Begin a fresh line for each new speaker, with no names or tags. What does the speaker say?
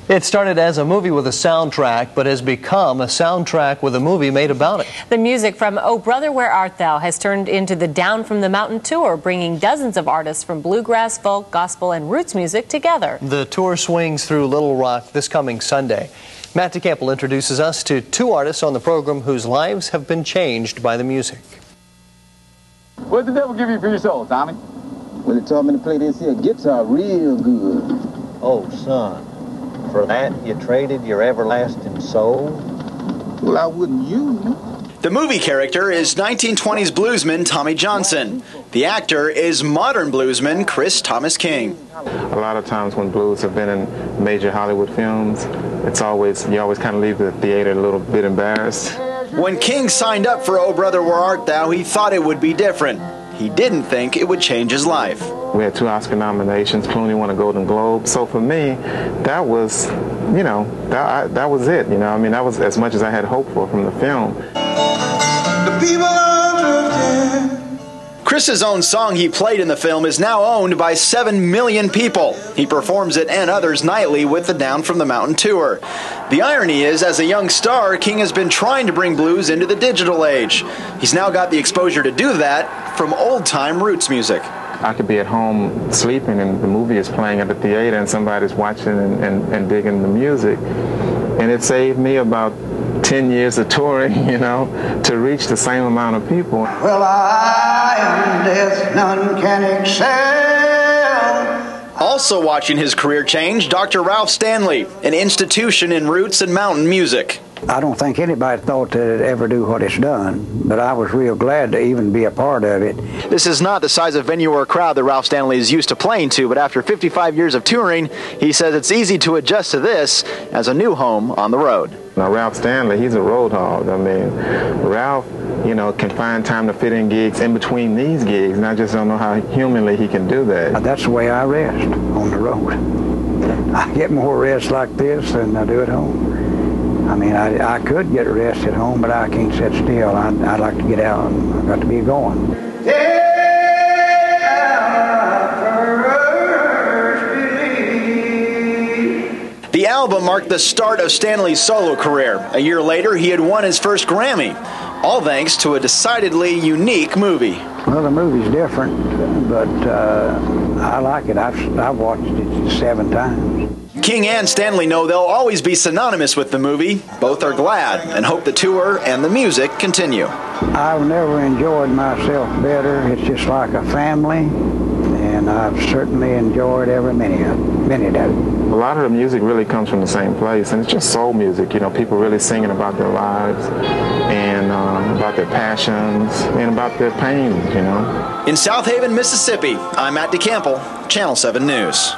It started as a movie with a soundtrack, but has become a soundtrack with a movie made about it.
The music from Oh Brother, Where Art Thou has turned into the Down from the Mountain tour, bringing dozens of artists from bluegrass, folk, gospel, and roots music together.
The tour swings through Little Rock this coming Sunday. Matt DeCample introduces us to two artists on the program whose lives have been changed by the music.
What did the devil give you for your soul, Tommy?
Well, he taught me to play this here guitar real good.
Oh, son. For that, you traded your everlasting soul?
Well, I wouldn't use it.
The movie character is 1920s bluesman Tommy Johnson. The actor is modern bluesman Chris Thomas King.
A lot of times when blues have been in major Hollywood films, you always kind of leave the theater a little bit embarrassed.
When King signed up for Oh Brother, Where Art Thou, he thought it would be different. He didn't think it would change his life.
We had 2 Oscar nominations. Clooney won a Golden Globe. So for me, that was, that was it. I mean, that was as much as I had hoped for from the film.
The people understand. Chris's own song he played in the film is now owned by 7 million people. He performs it and others nightly with the Down from the Mountain tour. The irony is, as a young star, King has been trying to bring blues into the digital age. He's now got the exposure to do that from old-time roots music.
I could be at home sleeping and the movie is playing at the theater and somebody's watching and digging the music. And it saved me about 10 years of touring, to reach the same amount of people.
Well, I am death, none can excel.
Also watching his career change, Dr. Ralph Stanley, an institution in roots and mountain music.
I don't think anybody thought that it'd ever do what it's done, but I was real glad to even be a part of it.
This is not the size of venue or crowd that Ralph Stanley is used to playing to, but after 55 years of touring, he says it's easy to adjust to this as a new home on the road.
Now, Ralph Stanley, he's a road hog. I mean, Ralph, can find time to fit in gigs in between these gigs, and I just don't know how humanly he can do that.
That's the way I rest, on the road. I get more rest like this than I do at home. I mean, I could get rest at home, but I can't sit still. I'd like to get out, and I've got to be going.
The album marked the start of Stanley's solo career. A year later, he had won his first Grammy, all thanks to a decidedly unique movie.
Well, the movie's different, but I like it. I've watched it 7 times.
King and Stanley know they'll always be synonymous with the movie. Both are glad and hope the tour and the music continue.
I've never enjoyed myself better. It's just like a family, and I've certainly enjoyed every minute of it.
A lot of the music really comes from the same place, and it's just soul music. People really singing about their lives and about their passions and about their pains,
In Southaven, Mississippi, I'm Matt DeCample, Channel 7 News.